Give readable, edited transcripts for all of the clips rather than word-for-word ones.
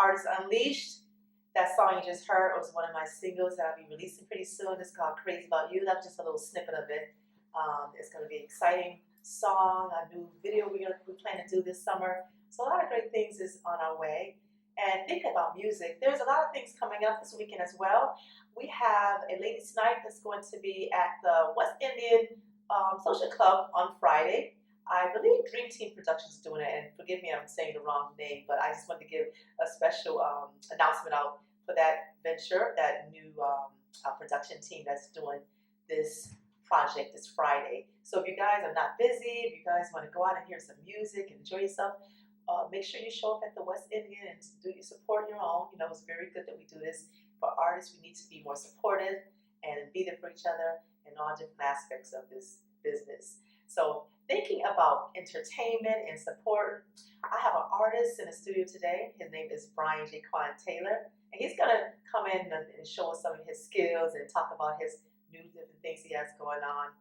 Artist Unleashed. That song you just heard was one of my singles that I'll be releasing pretty soon. It's called Crazy About You. That's just a little snippet of it. It's going to be an exciting song, a new video we plan to do this summer. So a lot of great things is on our way. And thinking about music, there's a lot of things coming up this weekend as well. We have a ladies' night that's going to be at the West Indian Social Club on Friday. I believe Dream Team Productions is doing it, and forgive me, I'm saying the wrong name, but I just wanted to give a special announcement out for that venture, that new production team that's doing this project this Friday. So if you guys are not busy, if you guys want to go out and hear some music and enjoy yourself, make sure you show up at the West Indian and support your own. You know, it's very good that we do this for artists. We need to be more supportive and be there for each other in all different aspects of this business. So thinking about entertainment and support, I have an artist in the studio today. His name is Brian J.a.k.a. Taylor, and he's going to come in and show us some of his skills and talk about his new different things he has going on.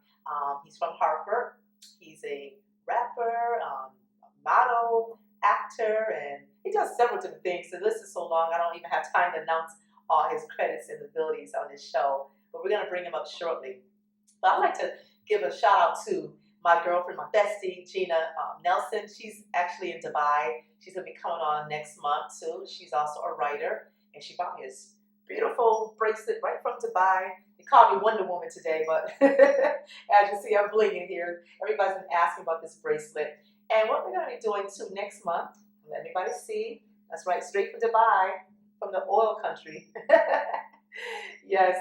He's from Hartford. He's a rapper, model, actor, and he does several different things. The list is so long, I don't even have time to announce all his credits and abilities on this show, but we're going to bring him up shortly. But I'd like to give a shout out to my girlfriend, my bestie, Gina Nelson. She's actually in Dubai. She's going to be coming on next month too. She's also a writer, and she bought me this beautiful bracelet right from Dubai. They called me Wonder Woman today, but as you see, I'm blinging here. Everybody's been asking about this bracelet. And what we're going to be doing too next month, let everybody see. That's right, straight from Dubai, from the oil country. Yes,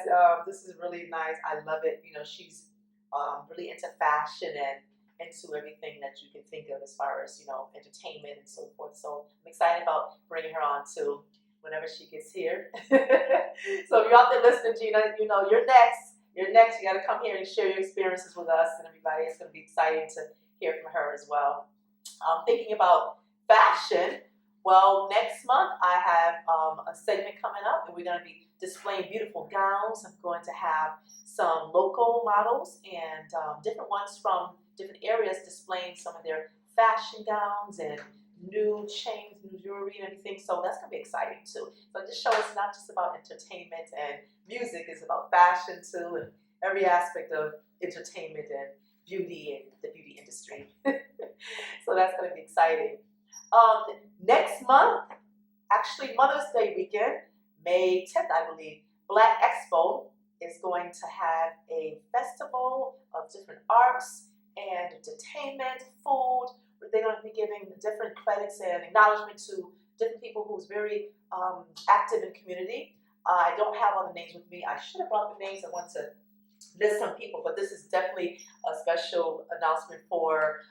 this is really nice. I love it. You know, she's really into fashion and into everything that you can think of as far as, you know, entertainment and so forth. So I'm excited about bringing her on too whenever she gets here. So if you're out there listening, Gina, you know, you're next. You're next. You got to come here and share your experiences with us and everybody. It's going to be exciting to hear from her as well. Thinking about fashion, well, next month I have a segment coming up, and we're going to be displaying beautiful gowns. I'm going to have some local models and different ones from different areas displaying some of their fashion gowns and new chains, new jewelry and everything. So that's going to be exciting too. So this show is not just about entertainment and music, it's about fashion too, and every aspect of entertainment and beauty and the beauty industry. So that's going to be exciting. Next month, actually Mother's Day weekend, May 10th, I believe, Black Expo is going to have a festival of different arts and entertainment, food. They're going to be giving different credits and acknowledgement to different people who's very active in community. I don't have all the names with me. I should have brought the names. I want to list some people, but this is definitely a special announcement for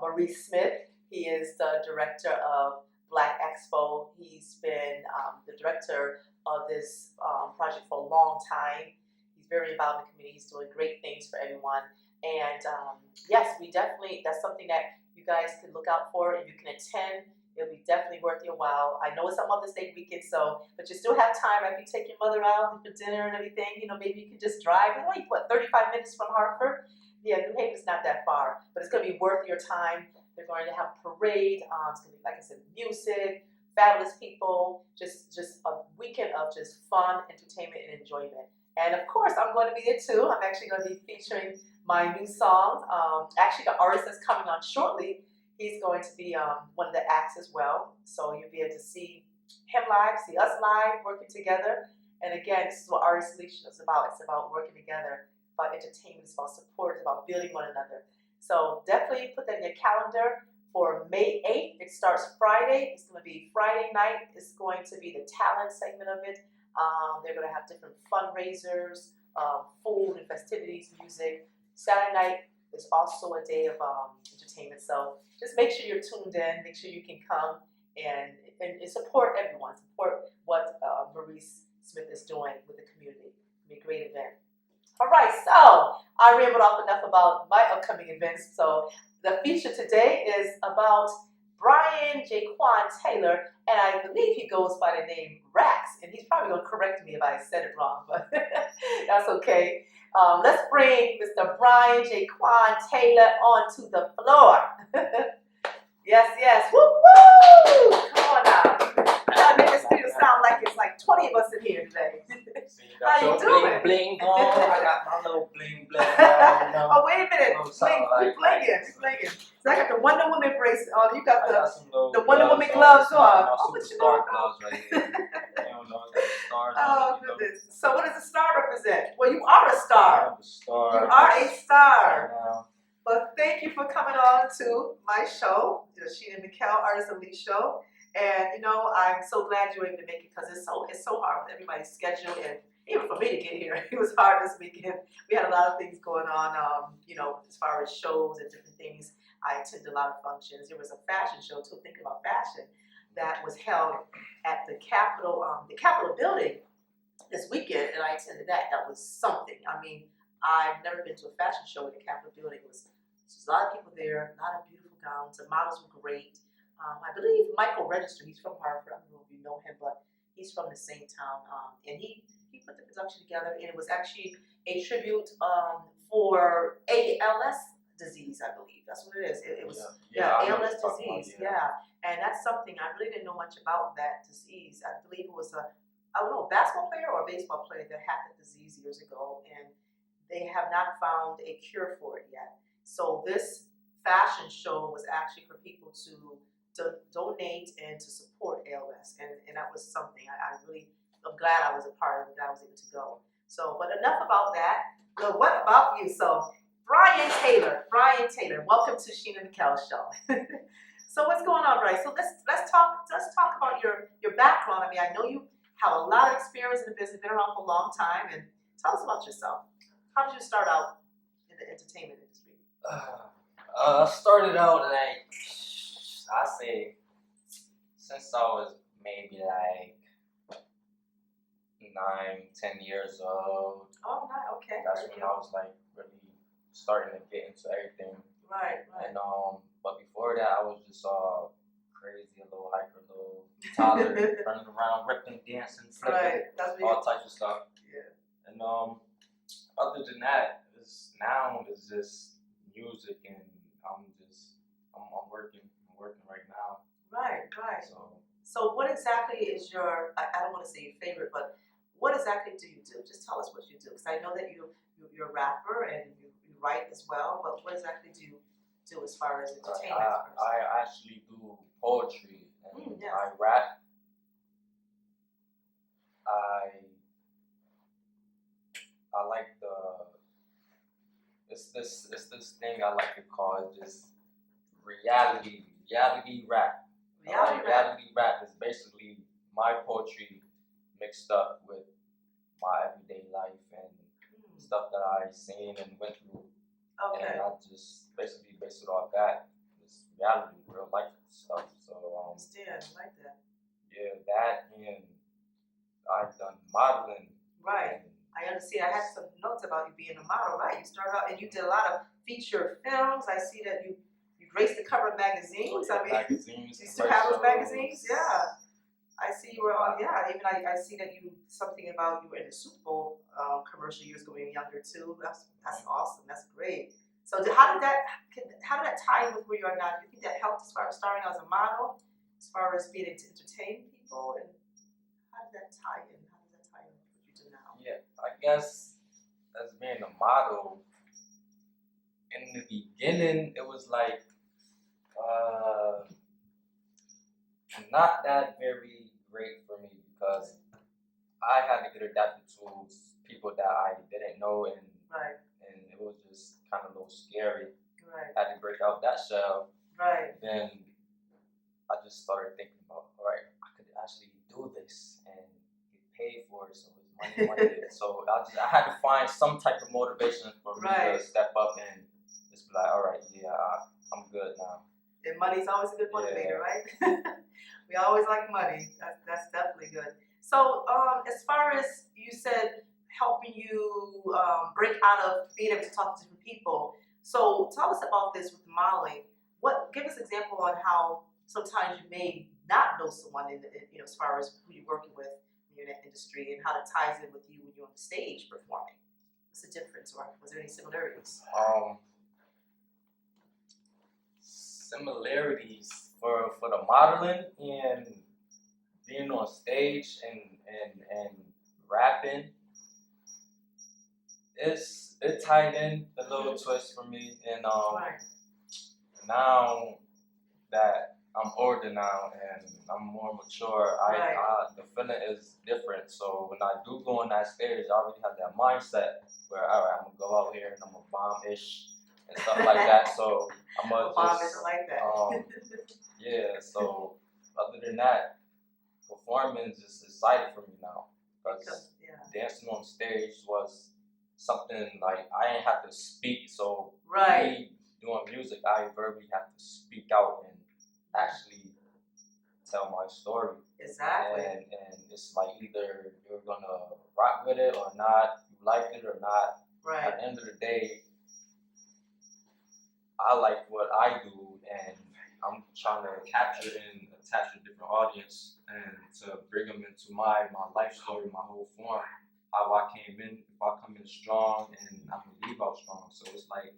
Maurice Smith. He is the director of Black Expo. He's been the director of this project for a long time. He's very involved in the community. He's doing great things for everyone. And yes, we definitely, that's something that you guys can look out for. If you can attend, it'll be definitely worth your while. I know it's on Mother's Day weekend, but you still have time after you take your mother out for dinner and everything. You know, maybe you can just drive. It's like, what, 35 minutes from Hartford? Yeah, New Haven's not that far, but it's going to be worth your time. They're going to have a parade. It's going to be, like I said, music, fabulous people, just a weekend of just fun, entertainment, and enjoyment. And of course, I'm going to be there too. I'm actually going to be featuring my new songs. Actually, the artist that's coming on shortly, he's going to be one of the acts as well. So you'll be able to see him live, see us live, working together. And again, this is what Artist Solution is about. It's about working together, about entertainment, it's about support, it's about building one another. So definitely put that in your calendar for May 8th. It starts Friday. It's going to be Friday night. It's going to be the talent segment of it. They're going to have different fundraisers, food and festivities, music. Saturday night is also a day of entertainment. So just make sure you're tuned in. Make sure you can come and support everyone. Support what Maurice Smith is doing with the community. It'll be a great event. All right, so I rambled off enough about my upcoming events. So the feature today is about Brian J.a.k.a. Taylor, and I believe he goes by the name Rax, and he's probably going to correct me if I said it wrong, but that's okay. Let's bring Mr. Brian J.a.k.a. Taylor onto the floor. Yes, yes, woo, woo! Come on now. I'm in the studio 20 of us in here today. So you got How you your doing? bling bling on. I got my little bling bling on. Oh, wait a minute. Like Flinging. So I got the Wonder Woman bracelet on. You got the Wonder gloves Woman gloves on. My Oh, what you superstar know? gloves right here. You don't know, got the stars Oh, on it, goodness. So what does a star represent? Well, you are a star. I'm a star. You are a star. Right. Well, thank you for coming on to my show, the Sheena and Mikkel Artist Elite Show. And you know, I'm so glad you were able to make it because it's so hard with everybody's schedule, and even for me to get here, it was hard this weekend. We had a lot of things going on, you know, as far as shows and different things. I attended a lot of functions. There was a fashion show too, thinking about fashion, that was held at the Capitol building this weekend, and I attended that. That was something. I mean, I've never been to a fashion show at the Capitol building. It was just a lot of people there, a lot of beautiful gowns. The models were great. I believe Michael Register, he's from Hartford. I don't know if you know him, but he's from the same town. And he put the production together, and it was actually a tribute for ALS disease, I believe. That's what it is. It was ALS disease. Yeah, and that's something I really didn't know much about that disease. I believe it was a basketball player or a baseball player that had the disease years ago, and they have not found a cure for it yet. So this fashion show was actually for people to donate and to support ALS, and that was something I'm glad I was a part of it, that I was able to go. So, but enough about that. Well, what about you? So, Brian Taylor, welcome to Sheena and Mikkel Show. So what's going on, Brian? So let's talk about your background. I mean, I know you have a lot of experience in the business, been around for a long time, and tell us about yourself. How did you start out in the entertainment industry? I started out like, I say, since I was maybe like 9-10 years old. Oh, nice. Okay. That's when I was like really starting to get into everything. Right. And but before that, I was just crazy, a little hyper, little toddler, running around, ripping, dancing, flipping, all types of stuff. Yeah. And other than that, now it's just music, and I'm working right now. Right. So what exactly is your, I don't want to say your favorite, but what exactly do you do? Just tell us what you do, because I know that you're a rapper and you write as well, but what exactly do you do as far as entertainment? I actually do poetry, and yes. I rap. I like it's this thing I like to call just reality rap. Reality rap is basically my poetry mixed up with my everyday life and stuff that I seen and went through. Okay. And I just basically base it off that. It's reality, real life stuff. So I understand, I like that. Yeah, that, and I've done modeling. Right. I understand. I had some notes about you being a model, right? You started out and you did a lot of feature films. I see that you graced the cover of magazines. I mean, magazines. You still have those magazines? Yeah. I see you were on, even I see that you, something about you were in the Super Bowl commercial years ago when you were younger too. That's awesome. That's great. So how did that tie in with where you are now? Do you think that helped as far as starting as a model, as far as being able to entertain people? And how did that tie in? How does that tie in with what you do now? Yeah, I guess as being a model, in the beginning, it was like not that very great for me, because I had to get adapted to people that I didn't know, and it was just kind of a little scary. Right. I had to break out that shell. Right. Then I just started thinking about, all right, I could actually do this and get paid for it, so it's money. So I had to find some type of motivation for me to step up and just be like, all right, I'm good now. And money's always a good motivator, right? We always like money. That's definitely good. So as far as you said, helping you break out of being able to talk to different people. So tell us about this with modeling. Give us an example on how sometimes you may not know someone as far as who you're working with when you're in that industry, and how it ties in with you when you're on the stage performing. What's the difference, or was there any similarities? Similarities for the modeling and being on stage and rapping, it tied in a little twist for me, and now that I'm older now and I'm more mature, the feeling is different. So when I do go on that stage, I already have that mindset where all right, I'm gonna go out here and I'm gonna bomb-ish and stuff like that. So I'm gonna just like that. yeah. So other than that, performing is exciting for me now because dancing on stage was something like I ain't have to speak. So me doing music, I verbally have to speak out and actually tell my story. Exactly. And it's like either you're gonna rock with it or not, you like it or not. Right. At the end of the day, I like what I do, and I'm trying to capture and attach a different audience and to bring them into my life story, my whole form, how I came in, if I come in strong and I'm gonna leave out strong. So it's like,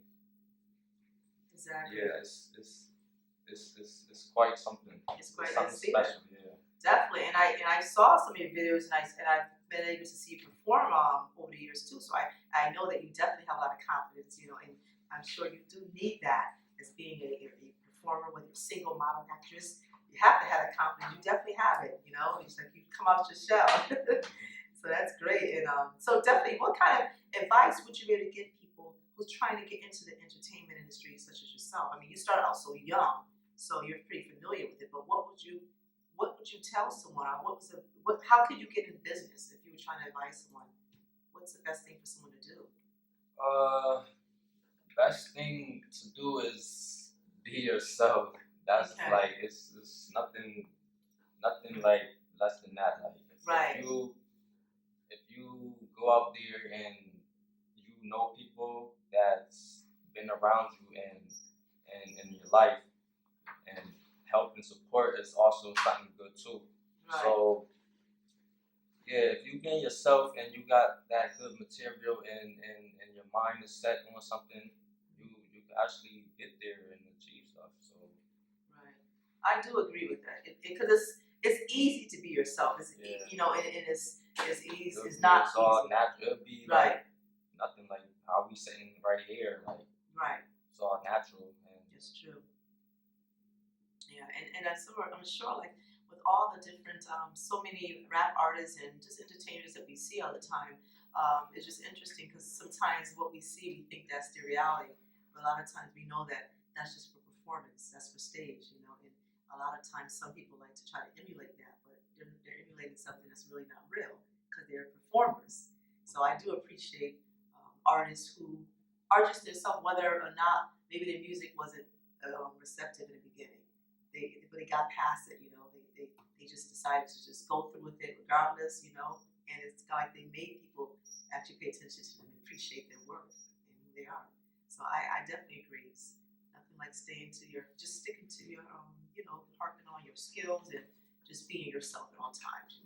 yeah, it's quite something. It's quite something special, yeah. Definitely, and I saw some of your videos, and I've been able to see you perform over the years too. So I know that you definitely have a lot of confidence, and I'm sure you do need that as being a performer, whether you're single, model, actress. You have to have that confidence. You definitely have it, It's like you come out your shell. So that's great. And so definitely, what kind of advice would you really give people who's trying to get into the entertainment industry, such as yourself? I mean, you started out so young, so you're pretty familiar with it. But what would you tell someone? How could you get in business if you were trying to advise someone? What's the best thing for someone to do? Best thing to do is be yourself. That's like it's nothing like less than that. Like if you go out there and you know people that's been around you and in your life, and help and support is also something good too. Right. So yeah, if you get yourself and you got that good material and your mind is set on something, you can actually get there and achieve stuff. So I do agree with that because it's easy to be yourself. It's and it's easy. It's not it's all natural. It'll be right. Like nothing like how we sitting right here. Like it's all natural. And it's true. Yeah, and I'm sure like with all the different so many rap artists and just entertainers that we see all the time, it's just interesting because sometimes what we see we think that's the reality, but a lot of times we know that that's just for performance, that's for stage, and a lot of times some people like to try to emulate that, but they're emulating something that's really not real because they're performers. So I do appreciate artists who are just themselves, whether or not maybe their music wasn't receptive in the beginning. But they got past it, they just decided to just go through with it regardless, and it's like they made people actually pay attention to them and appreciate their work and who they are. So I definitely agree. It's nothing like sticking to your harping on your skills and just being yourself at all times,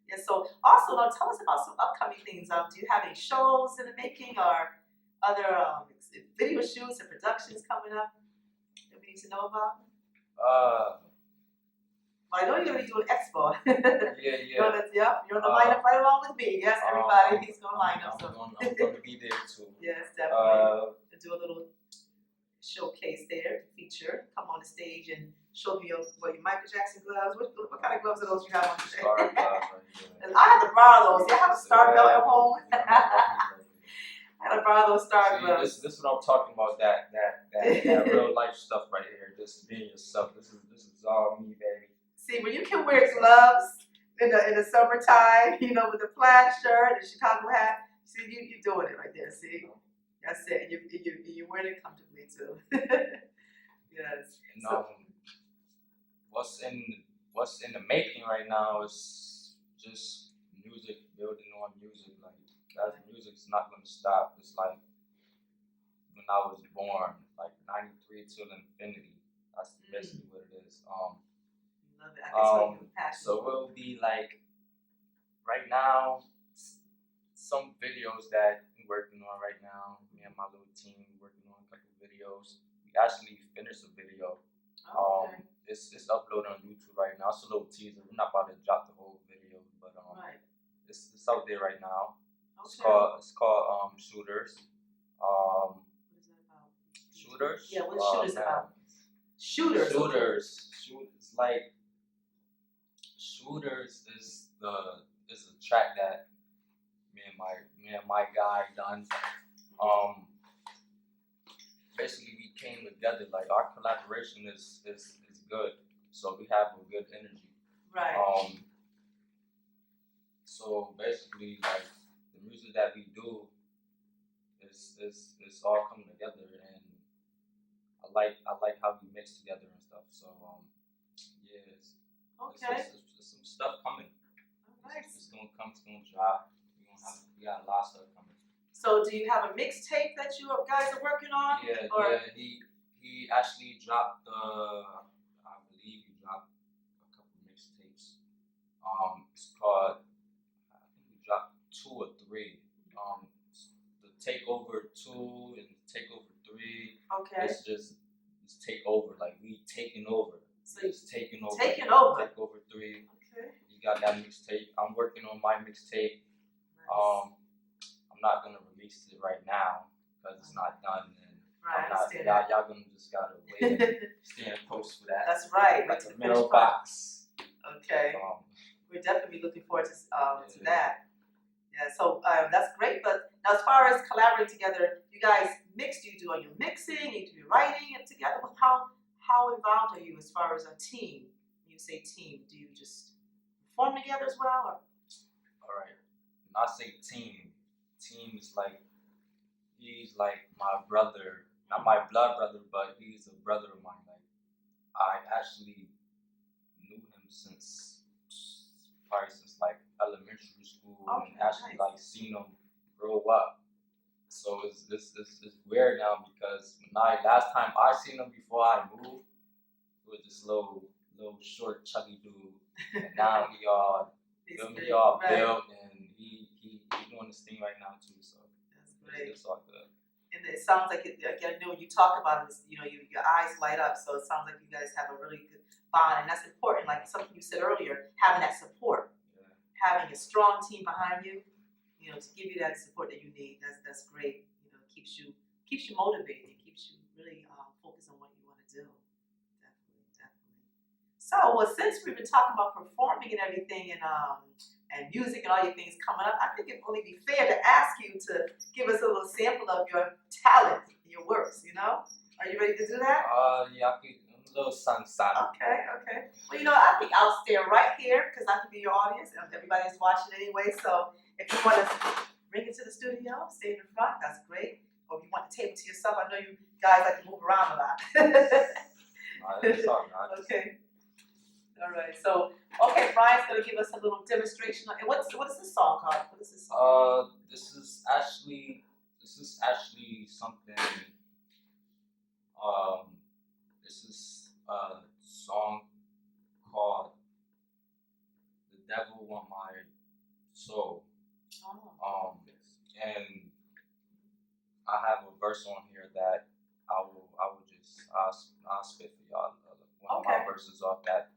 Yeah, so also now tell us about some upcoming things. Do you have any shows in the making or other video shoots and productions coming up that we need to know about? Well, I know you're going to be doing expo. Yeah. You're on the lineup right along with me. Yes, everybody. He's going to line up. I'm going to be there too. Yes, definitely. To do a little showcase there, feature, come on the stage and show me your Michael Jackson gloves. What kind of gloves are those you have on today? Star gloves. I have to borrow those. I have a star belt at home. I had to borrow those star gloves. This is what I'm talking about. That real life stuff right here. Just being yourself. This is all me, baby. See, when you can wear gloves in the summertime, with the plaid shirt and Chicago hat, see, you're doing it right there. See, that's it. And you're wearing it comfortably too. Yes. And what's in the making right now is just music, building on music. Like that music's not gonna stop. It's like when I was born, like '93 till infinity. That's basically what it is. Love it. I can tell you're passionate. So it'll be like right now, some videos that we're working on right now. Me and my little team working on a couple videos. We actually finished a video. it's uploaded on YouTube right now. It's a little teaser. We're not about to drop the whole video, but Right. it's out there right now. Okay. It's called Shooters. What is that about? Shooters. Yeah, what's Shooters about? Shooters. Shooters. Like Shooters is a track that me and my guy done. Basically we came together. Like our collaboration is good. So we have a good energy. Right. So basically, like the music that we do is all coming together, and I like how we mix together and stuff. So yeah, it's some stuff coming. Nice. It's gonna come. It's gonna drop. We got a lot of stuff coming. So do you have a mixtape that you guys are working on? Yeah, or? yeah. He actually dropped I believe he dropped a couple mixtapes. It's called, I think he dropped 2 or 3. The Takeover 2 and Takeover 3. Okay. It's takeover, like we taking over. So it's taking over. Takeover 3. Okay. You got that mixtape. I'm working on my mixtape. Nice. I'm not gonna release it right now because it's not done. And right. Y'all gonna just gotta wait and stay in post for that. That's right. Like the mailbox. Okay. We're definitely looking forward to that. Yeah. So that's great. But now, as far as collaborating together, you guys mix. Do you do all your mixing? You do your writing it together? How involved are you as far as a team? When you say team, do you just perform together as well? Or? All right. When I say team is like he's like my brother, not my blood brother, but he's a brother of mine. Like I actually knew him since like elementary school, and actually like seen him grow up. So it's weird now because last time I seen him before I moved, it was this little short chubby dude, and now he all built, and he doing this thing right now too. So that's great. It's all good. And it sounds like I know when you talk about it, your eyes light up. So it sounds like you guys have a really good bond, and that's important. Like something you said earlier, having that support, having a strong team behind you, to give you that support that you need. That's great. Keeps you motivated. It keeps you really focused on what you want to do. Definitely. So, since we've been talking about performing and everything, and music and all your things coming up, I think it'd only be fair to ask you to give us a little sample of your talent, your works. Are you ready to do that? Yeah, a little sun. Okay. Well, I think I'll stand right here because I can be your audience and everybody's watching anyway. So if you want to bring it to the studio, stay in the front, that's great. Or if you want the table to yourself, I know you guys like to move around a lot. Okay. All right. So, Brian's gonna give us a little demonstration. And what is this song called? What is this song? This is actually something. This is a song called "The Devil Want My Soul." And I have a verse on here that I'll spit for y'all. One of my verses off that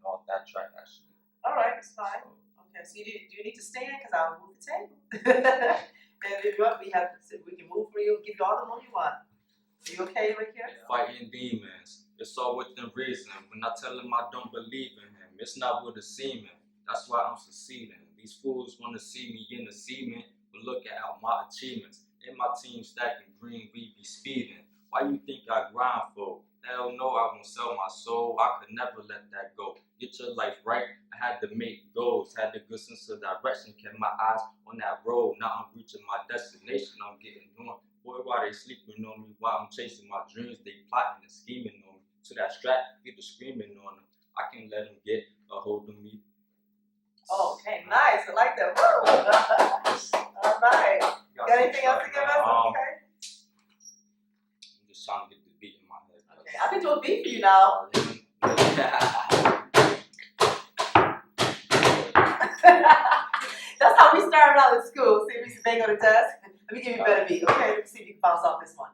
track actually. All right, it's fine. So do you need to stand? Because I'll move the table. And if you want, we can move for you, give you all the room you want. Are you okay right here? Fighting demons. It's all within reason. When I tell him I don't believe in him, it's not what it's seeming. That's why I'm succeeding. These fools want to see me in the cement, but look at all my achievements. In my team stacking green, we be speeding. Why you think I grind for? Hell no, I won't sell my soul. I could never let that go. Get your life right. I had to make goals. Had the good sense of direction. Kept my eyes on that road. Now I'm reaching my destination. I'm getting on. Boy, why they sleeping on me? While I'm chasing my dreams, they plotting and scheming on me. To that strap, get the screaming on them. I can let them get a hold of me. Okay, nice. I like that. Woo! All right. Got anything else to give us? Okay. I'm just trying to get the beat in my head. Okay, I can do a beat for you now. That's how we started out in school. See, we used to bang on the desk. Let me give you a better beat. Okay, let me see if you can bounce off this one.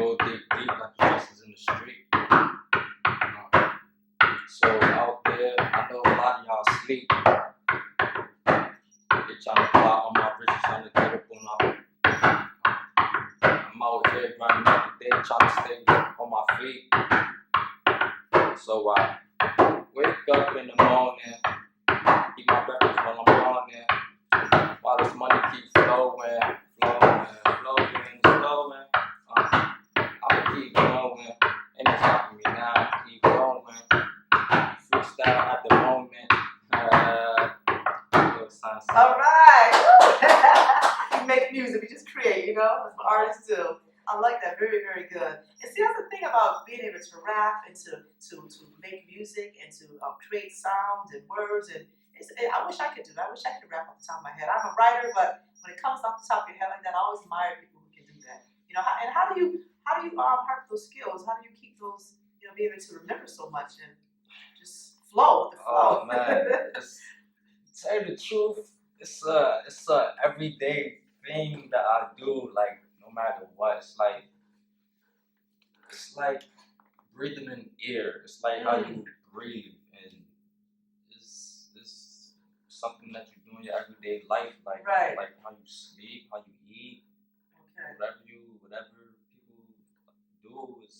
go dig deep like Jesus in the street. So out there, I know a lot of y'all sleep. They trying to plot on my wrist, trying to get up on my. I'm out here grinding every day, trying to stay on my feet. So I wake up in the morning, eat my breakfast while I'm on there. While this money keeps flowing. I'ma keep going, and it's stopping me now. Keep going, freestyle at the moment. All right. We make music, we just create, you know, that's what artists do. I like that, very, very good. And see, that's the thing about being able to rap and to make music and to create sounds and words. And I wish I could do that. I wish I could rap off the top of my head. I'm a writer, but when it comes off the top of your head like that, I always admire people who can do that. You know, and how do you harp those skills? How do you keep those, you know, be able to remember so much and just flow with the flow? Oh man, tell you the truth, it's a everyday thing that I do. Like no matter what, it's like breathing in air. It's like how you breathe, and it's something that you do in your everyday life. Like like how you sleep, how you eat, whatever people do is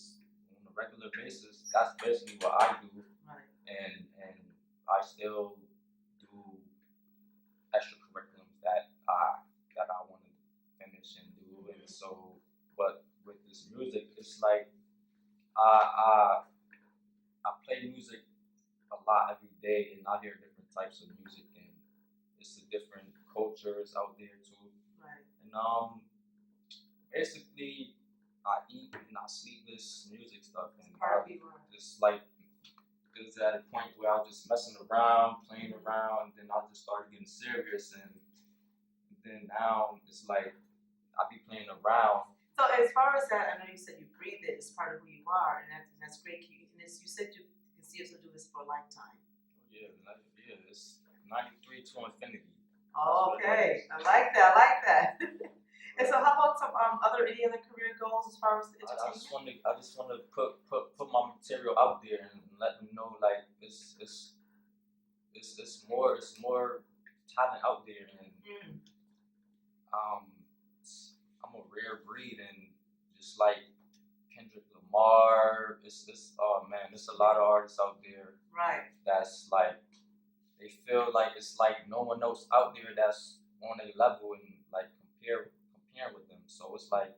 on a regular basis. That's basically what I do, and I still do extracurriculums that I want to finish and do. And so, but with this music, it's like I play music a lot every day, and I hear different types of music, and it's the different cultures out there too. And basically, I eat and I sleep this music stuff, and just like it was at a point where I was just messing around, playing around, and then I just started getting serious, and then now it's like I be playing around. So as far as that, I know you said you breathe it, it's part of who you are, and that's great. You said you can see yourself do this for a lifetime. Yeah, it's 93 to infinity. Okay, I like that. And so, how about some any other career goals as far as the entertainment? I just want to put my material out there and let them know like it's more talent out there, and I'm a rare breed, and just like Kendrick Lamar, oh man, there's a lot of artists out there that's like they feel like it's like no one else out there that's on a level and like comparing with them. So it's like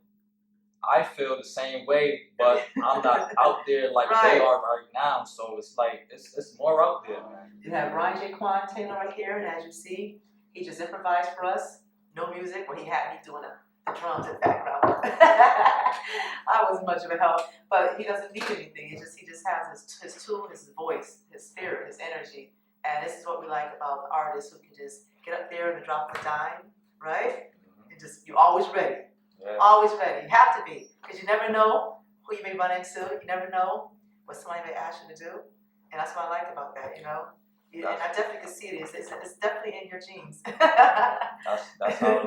I feel the same way, but I'm not out there like they are right now. So it's like it's more out there. You have Ryan J. Quan Taylor right here, and as you see, he just improvised for us. No music, but he had me doing the drums in the background. I wasn't much of a help, but he doesn't need anything. He just has his tool, his voice, his spirit, his energy. And this is what we like about artists who can just get up there and drop the dime, right? And just, you're always ready. Always ready. You have to be, because you never know who you may run into. You never know what somebody may ask you to do. And that's what I like about that, you know? And I definitely can see it. It's definitely in your genes. That's how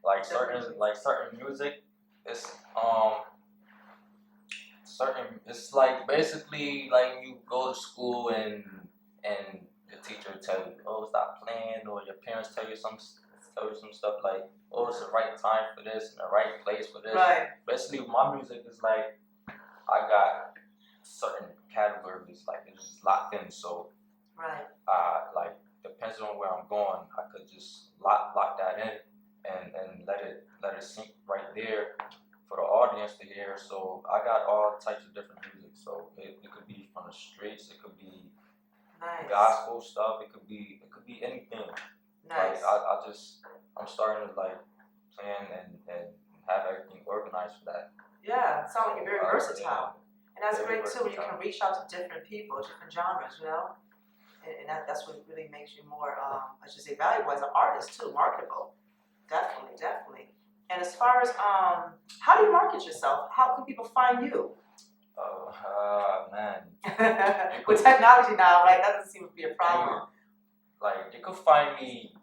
like certain music, it's it's like basically like you go to school and your teacher tell you, oh, stop playing, or your parents tell you some stuff like, oh, it's the right time for this and the right place for this. Basically, my music is like I got certain categories, like it's just locked in. So like depends on where I'm going, I could just lock that in and let it sink right there for the audience to hear. So I got all types of different music. So it could be from the streets, it could be gospel stuff, it could be anything. Like I'm starting to like plan and have everything organized for that. Yeah, it sounds like you're very versatile. And that's great too, when you can reach out to different people, different genres, you know? And that's what really makes you more, I should say, valuable as an artist too, marketable. Definitely. And as far as, how do you market yourself? How can people find you? Man. With technology now, right, that doesn't seem to be a problem. Like, you can find me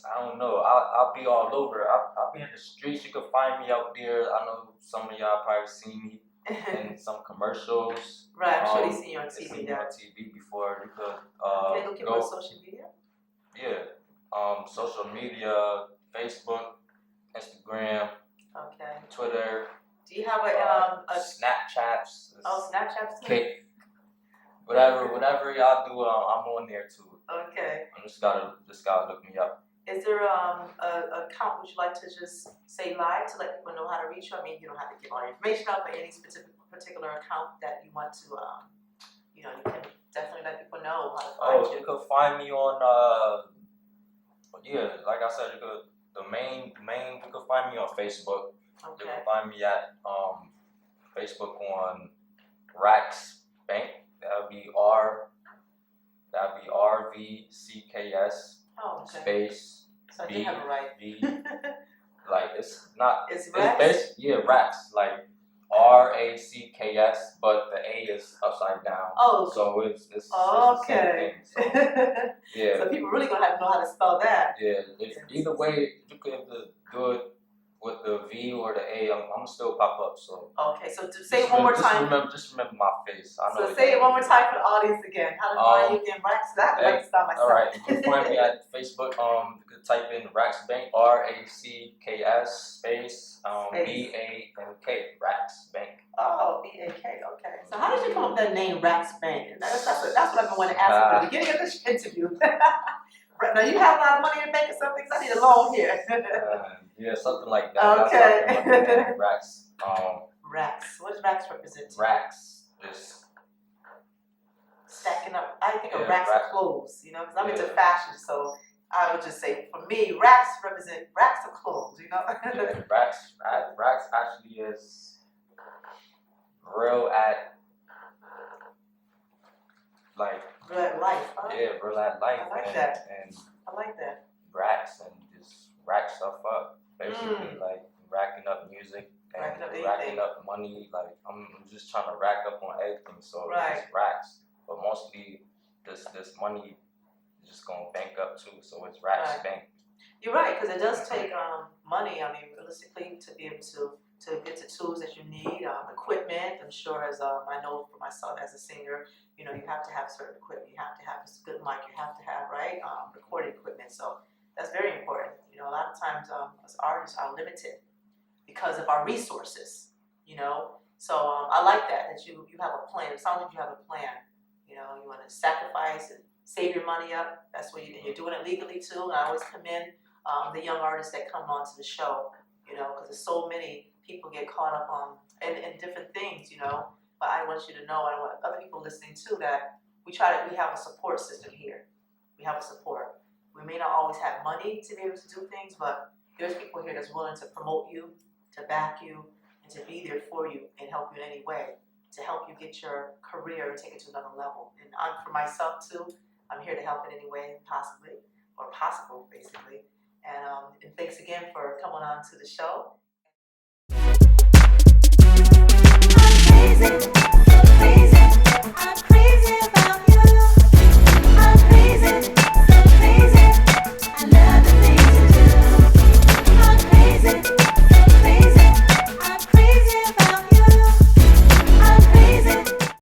I don't know. I'll be all over. I'll be in the streets. You can find me out there. I know some of y'all probably seen me in some commercials. Right, I'm sure they seen you on They TV. seen me on TV before. You could okay, look go. on social media. Yeah. Social media, Facebook, Instagram, okay, Twitter. Do you have a Snapchats? Snapchats too? Okay. Whatever y'all do, I'm on there too. Okay. I just gotta look me up. Is there a account would you like to just say live to let people know how to reach you? I mean, you don't have to give all your information out, but any particular account that you want to, you can definitely let people know how to find you. You could find me on, like I said, the main, you could find me on Facebook. Okay. You can find me at Facebook on Rax Bank. That'd be RVCKS space so I did have it right. B. Like it's not. It's Rax. Rax like RACKS, but the A is upside down. Oh. So it's the same thing. So, yeah. So people really gonna have to know how to spell that. Yeah. Either way, you could do it with the V or the A. I'm still pop up. So. Okay. So to say it one more time. Just remember my face. I know. So say it one more time for the audience again. How to find you again, Rax? That I like to stop myself. All right. You can find me at Facebook. You could type in Rax Bank, RACKS space BANK Rax Bank. Oh, BAK. Okay. So how did you come up with that name, Rax Bank? That's what I've been wanting to ask you at the beginning of this interview. Now you have a lot of money in the bank or something. I need a loan here. Yeah, something like that. Okay. That's Rax. Rax. What does Rax represent? Rax is stacking up. I think of racks of clothes, because I'm into fashion. So I would just say, for me, racks represent racks of clothes. Yeah, Rax actually is real at like. Real at life. Huh? Yeah, real at life. I like that. And I like that. Racks and just rack stuff up, basically like racking up music. And racking up money, like I'm just trying to rack up on everything, so it's racks. But mostly, this money is just gonna bank up too, so it's Rax Bank. You're right, because it does take money. I mean, realistically, to be able to get the tools that you need, equipment. I'm sure, as I know for myself as a singer, you have to have certain equipment. You have to have a good mic. You have to have recording equipment. So that's very important. A lot of times, as artists are limited because of our resources, So I like that you have a plan. It sounds like you have a plan. You want to sacrifice and save your money up. That's what you're doing it legally too. And I always commend the young artists that come onto the show, because there's so many people get caught up on in different things, But I want you to know, and I want other people listening too, that we have a support system here. We have a support. We may not always have money to be able to do things, but there's people here that's willing to promote you, to back you, and to be there for you and help you in any way, to help you get your career and take it to another level. And for myself too, I'm here to help in any way possible, basically. And thanks again for coming on to the show.